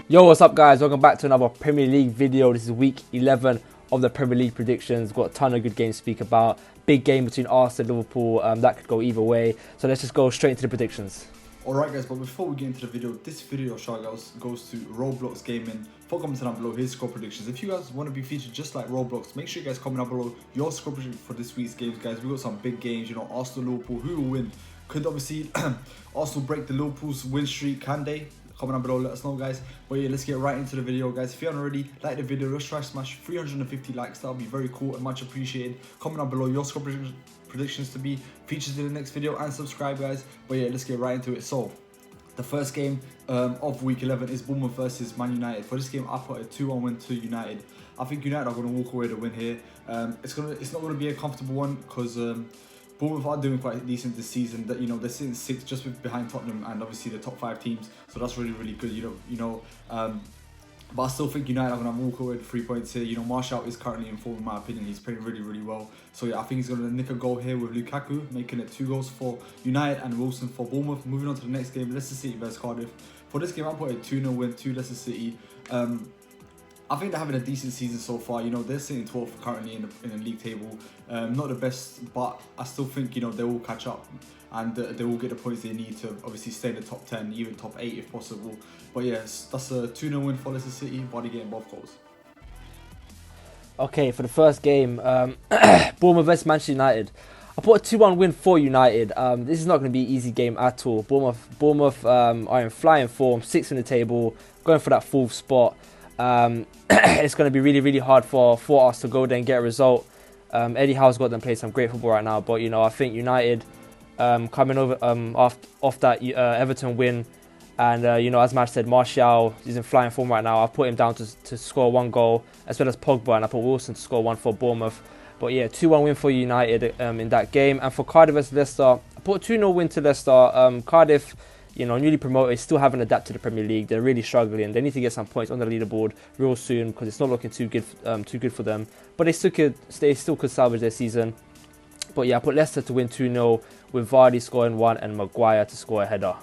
Yo, what's up guys? Welcome back to another Premier League video. This is week 11 of the Premier League predictions. Got a ton of good games to speak about. Big game between Arsenal and Liverpool. That could go either way. So let's just go straight into the predictions. Alright guys, but before we get into the video, this video shout goes to Roblox Gaming for commenting down below his score predictions. If you guys want to be featured just like Roblox, make sure you guys comment down below your score prediction for this week's games, guys. We got some big games, you know, Arsenal, Liverpool, who will win? Could obviously Arsenal break the Liverpool's win streak, can they? Comment down below, let us know guys. But yeah, let's get right into the video guys. If you haven't already, like the video, let's try to smash 350 likes. That'll be very cool and much appreciated. Comment down below your score predictions to be featured in the next video, and subscribe guys. But yeah, let's get right into it. So the first game of week 11 is Bournemouth versus Man United. For this game, I put a 2-1 win to United. I think United are going to walk away to win here. It's not going to be a comfortable one because Bournemouth are doing quite decent this season. That, you know, they're sitting 6th just behind Tottenham and obviously the top 5 teams. So that's really good. But I still think United are going to walk away with 3 points here. You know, Martial is currently in form in my opinion. He's playing really well. So yeah, I think he's going to nick a goal here with Lukaku, making it 2 goals for United and Wilson for Bournemouth. Moving on to the next game, Leicester City versus Cardiff. For this game, I put a 2-0 win to Leicester City. I think they're having a decent season so far. You know, they're sitting 12th currently in the league table. Not the best, but I still think, you know, they will catch up and they will get the points they need to obviously stay in the top 10, even top 8 if possible. But yes, that's a 2-0 win for Leicester City, Body getting both goals. Okay, for the first game, Bournemouth versus Manchester United. I put a 2-1 win for United. This is not going to be an easy game at all. Bournemouth are in flying form, 6th in the table, going for that 4th spot. It's going to be really hard for us to go there and get a result. Eddie Howe's got them playing some great football right now, but you know, I think United coming over off that Everton win, and you know, as Matt said, Martial is in flying form right now. I've put him down to score 1 goal, as well as Pogba, and I put Wilson to score 1 for Bournemouth. But yeah, 2-1 win for United in that game. And for Cardiff versus Leicester, I put a 2-0 win to Leicester. Cardiff, you know, newly promoted, still haven't adapted to the Premier League. They're really struggling. They need to get some points on the leaderboard real soon because it's not looking too good for them. But they still could salvage their season. But yeah, I put Leicester to win 2-0 with Vardy scoring 1 and Maguire to score a header.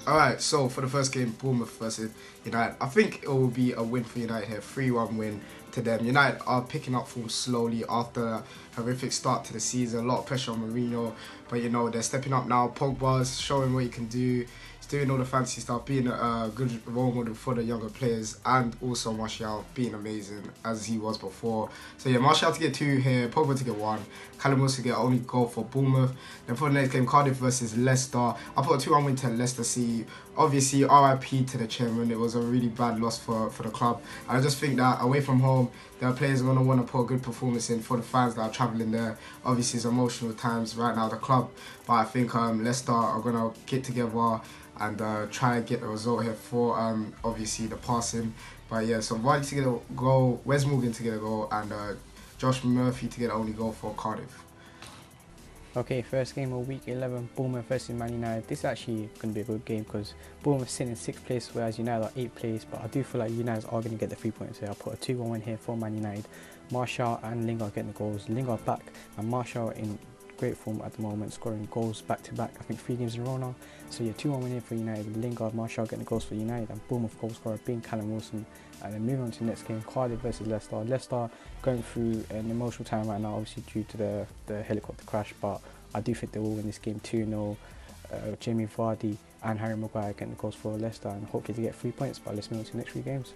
Alright, so for the first game, Bournemouth versus United, I think it will be a win for United here, 3-1 win to them. United are picking up form slowly after a horrific start to the season, a lot of pressure on Mourinho, but you know, they're stepping up now. Pogba's showing what he can do. He's doing all the fancy stuff, being a good role model for the younger players, and also Martial being amazing as he was before. So yeah, Martial to get 2 here, Pogba to get 1, Callum Wilson to get only goal for Bournemouth. Then for the next game, Cardiff versus Leicester, I put a 2-1 win to Leicester City. Obviously, RIP to the chairman. It was a really bad loss for the club. And I just think that away from home, their players are going to want to put a good performance in for the fans that are travelling there. Obviously, it's emotional times right now, the club. But I think Leicester are going to get together and try and get the result here for obviously the passing. But yeah, so Vardy to get a goal, Wes Morgan to get a goal, and Josh Murphy to get the only goal for Cardiff. Okay, first game of week 11, Bournemouth versus Man United. This is actually going to be a good game because Bournemouth sitting in 6th place, whereas United are 8th place. But I do feel like United are going to get the 3 points here. I'll put a 2-1 win here for Man United. Martial and Lingard getting the goals. Lingard back and Martial in great form at the moment, scoring goals back to back. I think 3 games in a row now. So yeah, 2-1 win here for United. Lingard, Martial getting the goals for United, and Bournemouth goal scorer being Callum Wilson. And then moving on to the next game, Cardiff versus Leicester. Leicester going through an emotional time right now, obviously due to the helicopter crash, but I do think they will win this game 2-0. Jamie Vardy and Harry Maguire getting the goals for Leicester, and hopefully they get 3 points. But let's move on to the next 3 games.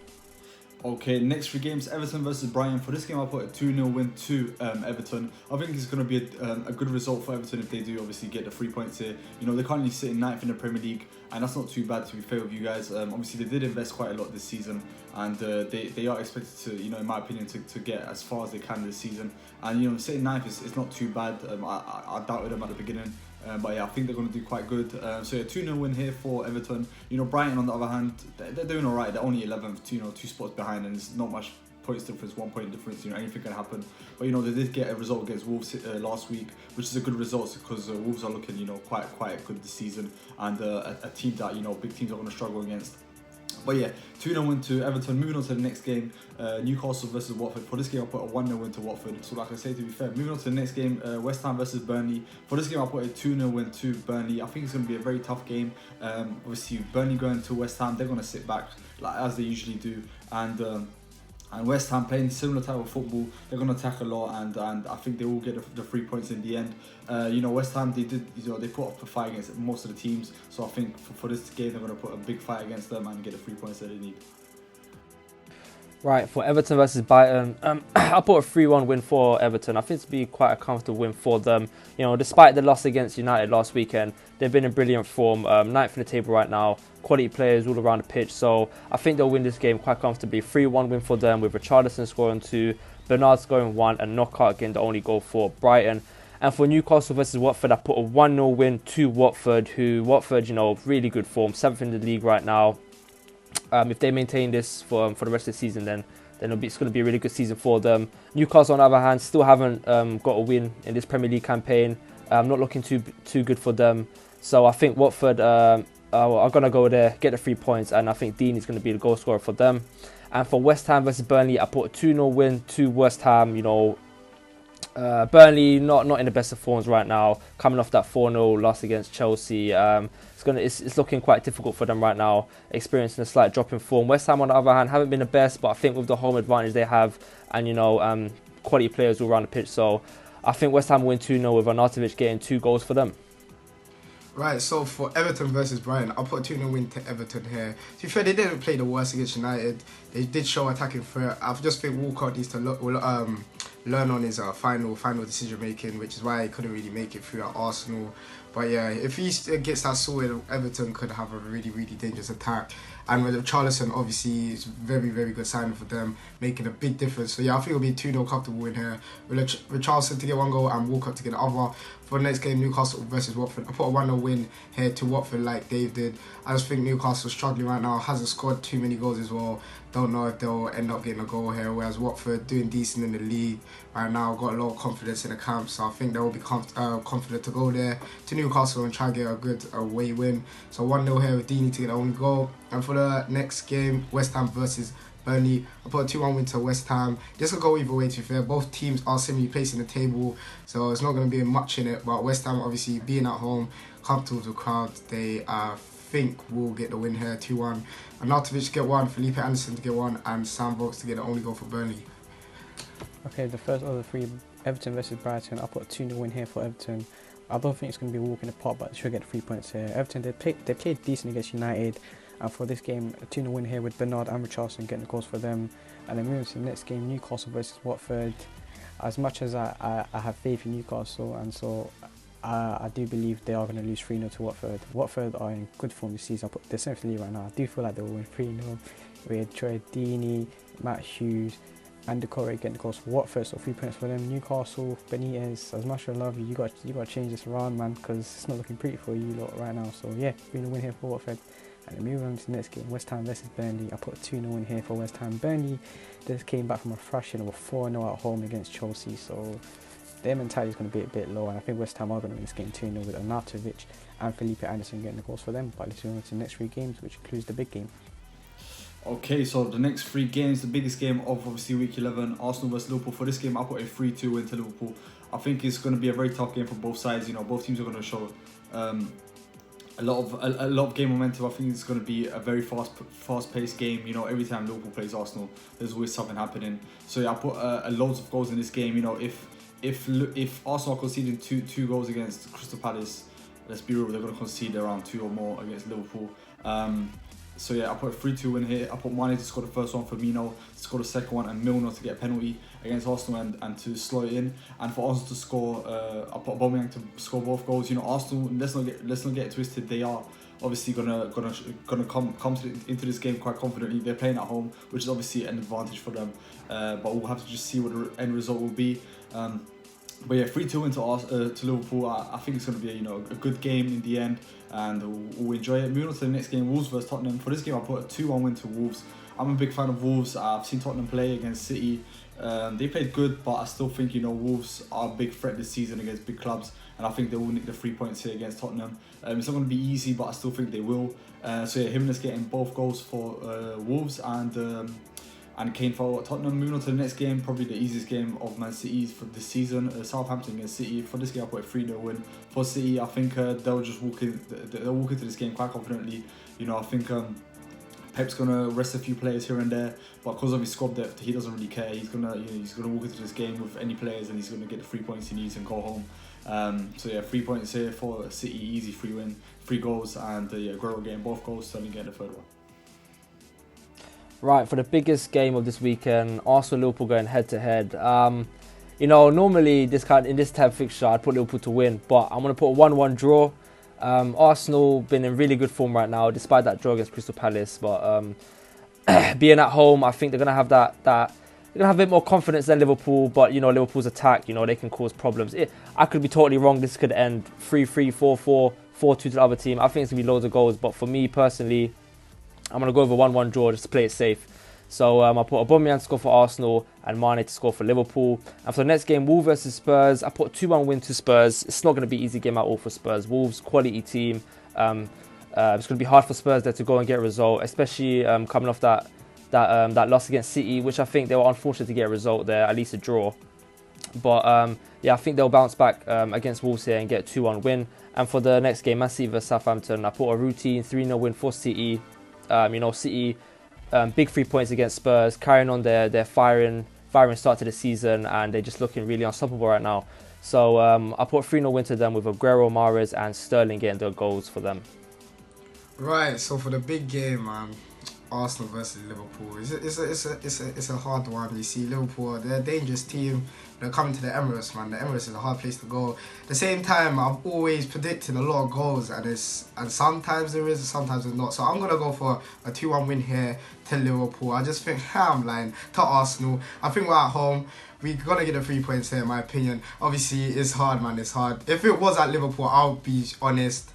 Okay, next 3 games, Everton versus Brighton. For this game, I put a 2-0 win to Everton. I think it's going to be a good result for Everton if they do obviously get the 3 points here. You know, they're currently sitting 9th in the Premier League, and that's not too bad, to be fair with you guys. Obviously, they did invest quite a lot this season, and they are expected to, you know, in my opinion, to get as far as they can this season. And, you know, sitting 9th is not too bad. I doubted them at the beginning. But yeah, I think they're going to do quite good. So yeah, 2-0 win here for Everton. You know, Brighton on the other hand, they're doing alright. They're only 11th, you know, 2 spots behind, and it's not much points difference, 1 point difference. You know, anything can happen. But you know, they did get a result against Wolves last week, which is a good result because Wolves are looking, you know, quite good this season, and a team that, you know, big teams are going to struggle against. But yeah, 2-0 win to Everton. Moving on to the next game, Newcastle versus Watford. For this game, I put a 1-0 win to Watford. So like I say, to be fair, moving on to the next game, West Ham versus Burnley. For this game, I put a 2-0 win to Burnley. I think it's going to be a very tough game. Obviously, Burnley going to West Ham, they're going to sit back like as they usually do. And West Ham playing similar type of football, they're going to attack a lot, and I think they will get the 3 points in the end. West Ham, they put up a fight against most of the teams, so I think for this game they're going to put a big fight against them and get the 3 points that they need. Right, for Everton versus Brighton, I put a 3-1 win for Everton. I think it's be quite a comfortable win for them. Despite the loss against United last weekend, they've been in brilliant form, ninth in the table right now, quality players all around the pitch. So I think they'll win this game quite comfortably. 3-1 win for them, with Richarlison scoring 2, Bernard scoring 1, and Knockout getting the only goal for Brighton. And for Newcastle versus Watford, I put a 1-0 win to Watford, really good form, 7th in the league right now. If they maintain this for the rest of the season, then it's going to be a really good season for them. Newcastle, on the other hand, still haven't got a win in this Premier League campaign. Not looking too good for them. So I think Watford are going to go there, get the 3 points, and I think Dean is going to be the goal scorer for them. And for West Ham versus Burnley, I put a 2-0 win to West Ham. Burnley not in the best of forms right now, coming off that 4-0 loss against Chelsea. It's looking quite difficult for them right now, experiencing a slight drop in form. West Ham, on the other hand, haven't been the best, but I think with the home advantage they have, and quality players all around the pitch, so I think West Ham win 2-0 with Arnautovic getting 2 goals for them. Right, so for Everton versus Brighton, I'll put a 2-0 win to Everton here. To be fair, they didn't play the worst against United. They did show attacking threat. I just think Walcott needs to learn on his final decision making, which is why he couldn't really make it through at Arsenal. But yeah, if he gets that sorted, Everton could have a really, really dangerous attack. And with Richarlison, obviously, it's very, very good signing for them, making a big difference. So yeah, I think it'll be a 2-0 comfortable win here. With Richarlison to get 1 goal and Walcott to get the other. For the next game, Newcastle versus Watford, I put a 1-0 win here to Watford like Dave did. I just think Newcastle's struggling right now, hasn't scored too many goals as well. Don't know if they'll end up getting a goal here, whereas Watford doing decent in the league right now, got a lot of confidence in the camp, so I think they will be confident to go there to Newcastle and try and get a good away win. So 1-0 here with Deeney to get the only goal. And for the next game, West Ham versus Burnley, I put a 2-1 win to West Ham. This will go either way, to be fair. Both teams are similarly placed in the table, so it's not going to be much in it. But West Ham, obviously, being at home, comfortable with the crowd, they think will get the win here, 2-1. Arnautovic to get 1, Felipe Anderson to get 1, and Sam Vokes to get the only goal for Burnley. Okay, the first of the 3, Everton versus Brighton, I put a 2-0 win here for Everton. I don't think it's going to be a walk in the park, but they should get 3 points here. Everton, they played decent against United, and for this game, a 2-0 win here with Bernard and Richarlison getting the goals for them. And then moving to the next game, Newcastle versus Watford. As much as I have faith in Newcastle, and so I do believe they are going to lose 3-0 to Watford. Watford are in good form this season. They're 7th in the league right now. I do feel like they will win 3-0 with Troy Deeney, Matt Hughes, and Decore getting the goals for Watford, so 3 points for them. Newcastle, Benitez, as much as I love you, you got to change this around, man, because it's not looking pretty for you lot right now. So yeah, 3-0 win here for Watford. And then moving on to the next game, West Ham versus Burnley. I put a 2-0 win here for West Ham. Burnley just came back from a thrashing of a 4-0 at home against Chelsea, so their mentality is going to be a bit low, and I think West Ham are going to win this game 2-0 with Arnautovic and Felipe Anderson getting the goals for them. But let's move on to the next 3 games, which includes the big game. Okay, so the next 3 games, the biggest game of obviously week 11, Arsenal versus Liverpool. For this game, I put a 3-2 win to Liverpool. I think it's going to be a very tough game for both sides. Both teams are going to show a lot of game momentum. I think it's going to be a very fast-paced game. Every time Liverpool plays Arsenal, there's always something happening. So yeah, I put loads of goals in this game. If Arsenal are conceding two goals against Crystal Palace, let's be real, they're going to concede around 2 or more against Liverpool. So yeah, I put a 3-2 win here. I put Mane to score the first one, Firmino to score the second one, and Milner to get a penalty against Arsenal and to slow it in. And for Arsenal to score, I put Aubameyang to score both goals. Arsenal, let's not get it twisted. They are obviously gonna come into this game quite confidently. They're playing at home, which is obviously an advantage for them. But we'll have to just see what the end result will be. But yeah, 3-2 into Liverpool. I think it's going to be a good game in the end, and we'll enjoy it. Moving on to the next game, Wolves versus Tottenham. For this game, I put a 2-1 win to Wolves. I'm a big fan of Wolves. I've seen Tottenham play against City They played good, but I still think, you know, Wolves are a big threat this season against big clubs, and I think they will nick the 3 points here against Tottenham. It's not going to be easy, but I still think they will. So yeah, Jimenez getting both goals for Wolves, and Kane for Tottenham. Moving on to the next game, probably the easiest game of Man City for this season, Southampton against City. For this game, I put a 3-0 win for City. I think they'll just walk into this game quite confidently. You know, I think Pep's gonna rest a few players here and there, but because of his squad depth, he doesn't really care. He's gonna walk into this game with any players, and he's gonna get the 3 points he needs and go home. So yeah, 3 points here for City, easy 3 goals, and yeah, Aguero getting both goals, Sterling getting the third one. Right, for the biggest game of this weekend, Arsenal-Liverpool going head-to-head. You know, normally in this type of fixture, I'd put Liverpool to win, but I'm going to put a 1-1 draw. Arsenal been in really good form right now, despite that draw against Crystal Palace. But being at home, I think they're going to have they're going to have a bit more confidence than Liverpool. But, you know, Liverpool's attack, you know, they can cause problems. I could be totally wrong. This could end 3-3, 4-4, 4-2 to the other team. I think it's going to be loads of goals. But for me, personally, I'm going to go over 1-1 draw just to play it safe. So I'll put Aubameyang to score for Arsenal and Mane to score for Liverpool. And for the next game, Wolves versus Spurs, I put 2-1 win to Spurs. It's not going to be an easy game at all for Spurs. Wolves, quality team. It's going to be hard for Spurs there to go and get a result, especially coming off that loss against City, which I think they were unfortunate to get a result there, at least a draw. But yeah, I think they'll bounce back against Wolves here and get a 2-1 win. And for the next game, Man City versus Southampton, I put a routine 3-0 win for City. You know, City, big 3 points against Spurs, carrying on their firing start to the season, and they're just looking really unstoppable right now. So I put 3-0 win to them with Aguero, Mahrez, and Sterling getting the goals for them. Right, so for the big game, Arsenal versus Liverpool, it's a hard one. You see, Liverpool, they're a dangerous team. They're coming to the Emirates, man. The Emirates is a hard place to go. At the same time, I've always predicted a lot of goals, and sometimes there is, sometimes there's not. So I'm gonna go for a 2-1 win here to Liverpool. I just think I'm lying to Arsenal. I think we're at home. We're gonna get the 3 points here, in my opinion. Obviously, it's hard, man. It's hard. If it was at Liverpool, I'll be honest,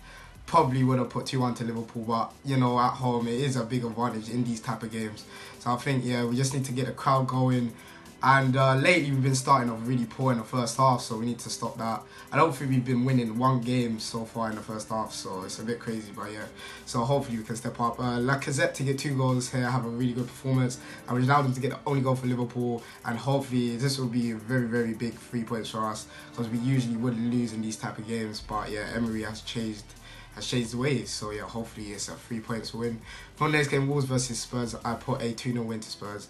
probably would have put 2-1 to Liverpool, but you know, at home it is a big advantage in these type of games. So I think, yeah, we just need to get the crowd going. And lately we've been starting off really poor in the first half, so we need to stop that. I don't think we've been winning one game so far in the first half, so it's a bit crazy, but yeah. So hopefully we can step up. Lacazette to get 2 goals here, have a really good performance, and we allowed him to get the only goal for Liverpool. And hopefully this will be a very, very big 3 points for us, because we usually wouldn't lose in these type of games. But yeah, Emery has changed the ways, so yeah, hopefully it's a 3 points win. For the next game, Wolves versus Spurs, I put a 2-0 win to Spurs.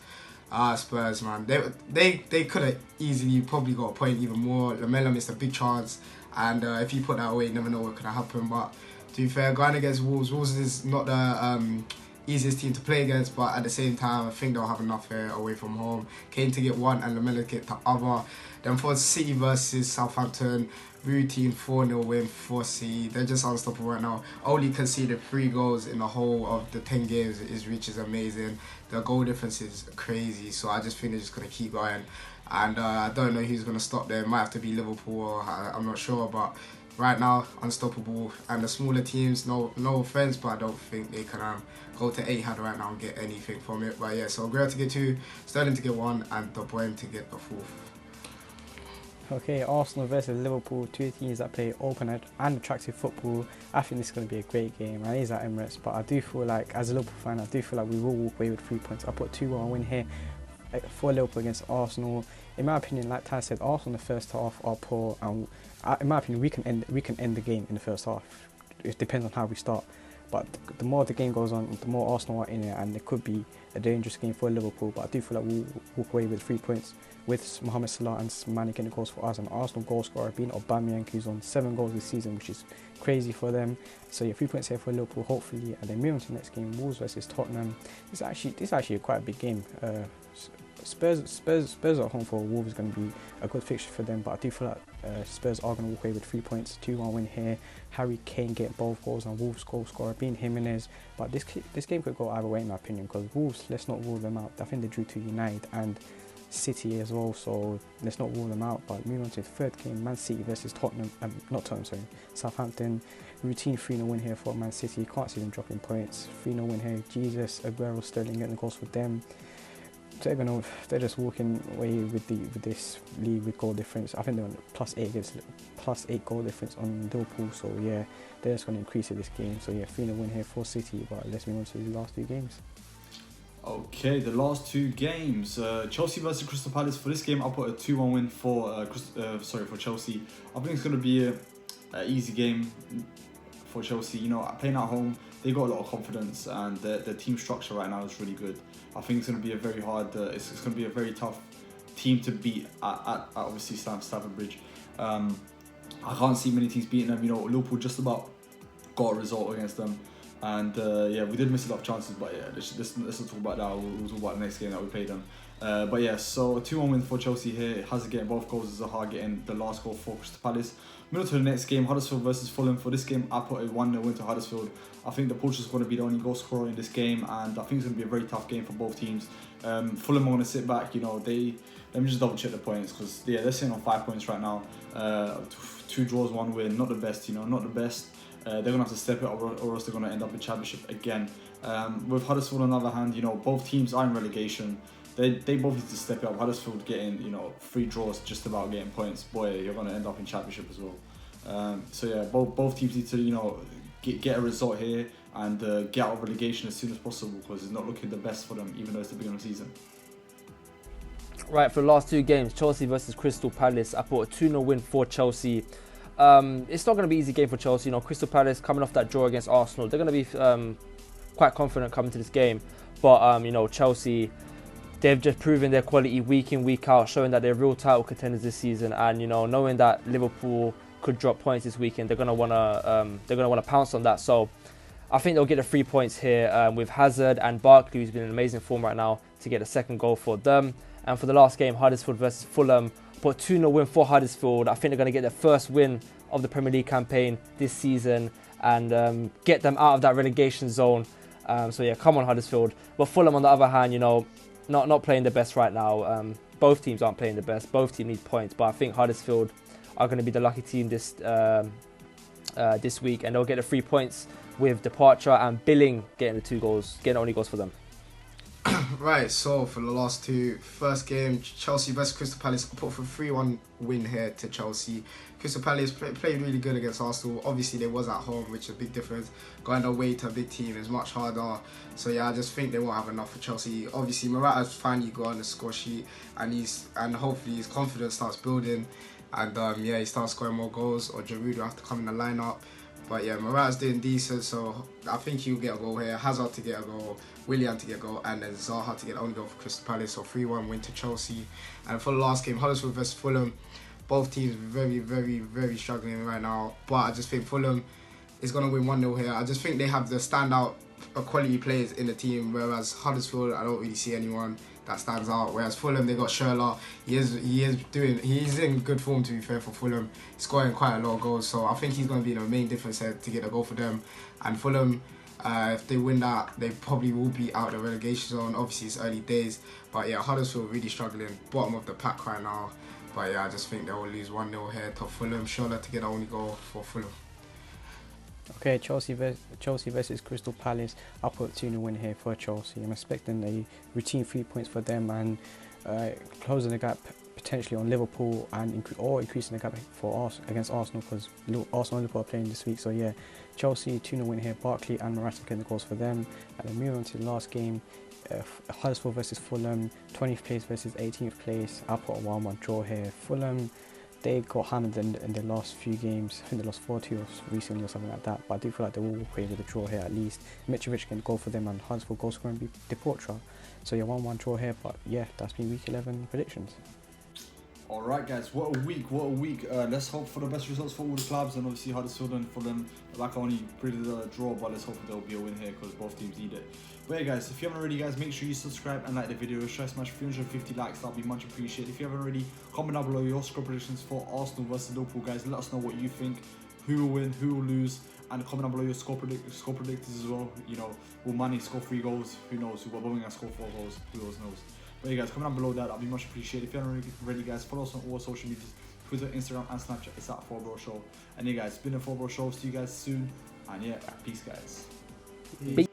Spurs, man, they could have easily probably got a point even more. Lamela missed a big chance, and if you put that away, you never know what could have happened. But to be fair, going against Wolves is not the easiest team to play against, but at the same time, I think they'll have enough here away from home. Kane to get 1 and Lamela get the other. Then for City versus Southampton, routine 4-0 win for City. They're just unstoppable right now. Only conceded 3 goals in the whole of the 10 games, which is amazing. The goal difference is crazy, so I just think they're just going to keep going. And I don't know who's going to stop them. It might have to be Liverpool, or I'm not sure, but right now, unstoppable. And the smaller teams, no offense, but I don't think they can go to Etihad right now and get anything from it. But yeah, so Aguero to get 2, Sterling to get 1, and De Bruyne to get the 4th. Okay, Arsenal versus Liverpool, 2 teams that play open and attractive football. I think this is going to be a great game. It is at Emirates, but I do feel like, as a Liverpool fan, I do feel like we will walk away with 3 points. I put 2-1 win here for Liverpool against Arsenal. In my opinion, like Ty said, Arsenal in the first half are poor, and in my opinion, we can end the game in the first half. It depends on how we start. But the more the game goes on, the more Arsenal are in it, and it could be a dangerous game for Liverpool. But I do feel like we'll walk away with 3 points, with Mohamed Salah and Mane getting goals for us, and Arsenal goal scorer being Aubameyang, who's on 7 goals this season, which is crazy for them. So yeah, 3 points here for Liverpool, hopefully. And then moving to the next game, Wolves versus Tottenham. This is actually quite a big game. Spurs at home for Wolves is going to be a good fixture for them, but I do feel like Spurs are going to walk away with 3 points. 2-1 win here. Harry Kane getting both goals, and Wolves goal scorer being Jimenez. But this game could go either way in my opinion, because Wolves, let's not rule them out. I think they drew to United and City as well, so let's not rule them out. But moving on to the third game, Man City versus Southampton. Routine 3-0 win here for Man City. Can't see them dropping points. 3-0 win here. Jesus, Aguero, Sterling getting the goals for them. they're just walking away with this league with goal difference. I think they're on plus 8 goal difference on Liverpool. So yeah, they're just going to increase it this game. So yeah, 3-0 win here for City. But let's move on to the last 2 games. Okay, the last 2 games. Chelsea versus Crystal Palace. For this game, I'll put a 2-1 win for for Chelsea. I think it's going to be an easy game for Chelsea. You know, playing at home, they got a lot of confidence, and the team structure right now is really good. I think it's going to be a very hard. It's going to be a very tough team to beat at obviously Stamford Bridge. I can't see many teams beating them. You know, Liverpool just about got a result against them. And yeah, we did miss a lot of chances, but yeah, let's not talk about that. We'll talk about the next game that we played them. But yeah, so a 2-1 win for Chelsea here. Hazard getting both goals, Zaha getting the last goal for Crystal Palace. Moving to the next game, Huddersfield versus Fulham. For this game, I put a 1-0 win to Huddersfield. I think the Portuguese are going to be the only goal scorer in this game, and I think it's going to be a very tough game for both teams. Fulham are going to sit back. You know, let me just double check the points, because yeah, they're sitting on 5 points right now. 2 draws, 1 win. Not the best, you know, not the best. They're going to have to step it up, or else they're going to end up in Championship again. With Huddersfield on the other hand, you know, both teams are in relegation. They both need to step it up. Huddersfield getting, you know, 3 draws, just about getting points. Boy, you're going to end up in Championship as well. So yeah, both teams need to, you know, get a result here and get out of relegation as soon as possible, because it's not looking the best for them, even though it's the beginning of the season. Right, for the last 2 games, Chelsea versus Crystal Palace, I put a 2-0 win for Chelsea. It's not going to be an easy game for Chelsea. You know, Crystal Palace coming off that draw against Arsenal, they're going to be quite confident coming to this game. But you know, Chelsea, they've just proven their quality week in, week out, showing that they're real title contenders this season. And you know, knowing that Liverpool could drop points this weekend, they're going to want to pounce on that. So I think they'll get the 3 points here with Hazard and Barkley, who's been in amazing form right now, to get the second goal for them. And for the last game, Huddersfield versus Fulham, but 2-0 win for Huddersfield. I think they're going to get their first win of the Premier League campaign this season and get them out of that relegation zone. So yeah, come on Huddersfield. But Fulham on the other hand, you know, not playing the best right now. Both teams aren't playing the best. Both teams need points. But I think Huddersfield are going to be the lucky team this week, and they'll get the 3 points with Departure and Billing getting the 2 goals, getting the only goals for them. Right, so for the last 2, first game, Chelsea versus Crystal Palace, I put for 3-1 win here to Chelsea. Crystal Palace played really good against Arsenal. Obviously, they was at home, which is a big difference. Going away to a big team is much harder. So yeah, I just think they won't have enough for Chelsea. Obviously, Morata's finally got on the score sheet, and hopefully his confidence starts building, and yeah, he starts scoring more goals, or Giroud will have to come in the lineup. But yeah, Morata's doing decent, so I think he'll get a goal here. Hazard to get a goal, Willian to get a goal, and then Zaha to get the only goal for Crystal Palace. So 3-1 win to Chelsea. And for the last game, Huddersfield versus Fulham. Both teams very, very, very struggling right now. But I just think Fulham is going to win 1-0 here. I just think they have the standout quality players in the team, whereas Huddersfield, I don't really see anyone that stands out. Whereas Fulham, they got Schürrle. He's in good form, to be fair, for Fulham, scoring quite a lot of goals. So I think he's going to be the main difference here to get a goal for them. And Fulham, if they win that, they probably will be out of the relegation zone. Obviously, it's early days, but yeah, Huddersfield really struggling, bottom of the pack right now. But yeah, I just think they will lose 1-0 here to Fulham. Schürrle to get the only goal for Fulham. Okay, Chelsea versus Crystal Palace. I'll put 2-0 win here for Chelsea. I'm expecting a routine 3 points for them and closing the gap potentially on Liverpool and increasing the gap for against Arsenal, because Arsenal and Liverpool are playing this week. So yeah, Chelsea 2-0 win here. Barkley and Morata getting the goals for them. And then moving on to the last game, Huddersfield versus Fulham, 20th place versus 18th place. I'll put a 1-1 draw here. Fulham, they got hammered in their last few games. I think they lost 4-2 recently or something like that. But I do feel like they will walk away with a draw here at least. Mitrovic can go for them, and Huddersfield goal scoring be Departure. So yeah, 1-1 draw here. But yeah, that's been week 11 predictions. Alright guys, what a week. Let's hope for the best results for all the clubs, and obviously Huddersfield and Fulham, like I only predicted a draw, but let's hope there will be a win here because both teams need it. But yeah guys, if you haven't already guys, make sure you subscribe and like the video. Try to smash 350 likes, that'll be much appreciated. If you haven't already, comment down below your score predictions for Arsenal versus Liverpool guys. Let us know what you think, who will win, who will lose, and comment down below your score predictors as well. You know, will Mane score 3 goals? Who knows? Will Aubameyang score 4 goals? Who knows? But yeah guys, comment down below that, that'll be much appreciated. If you haven't already guys, follow us on all social medias, Twitter, Instagram and Snapchat. It's at 4Bro Show. And yeah guys, it's been a 4Bro Show. See you guys soon. And yeah, peace guys. Peace.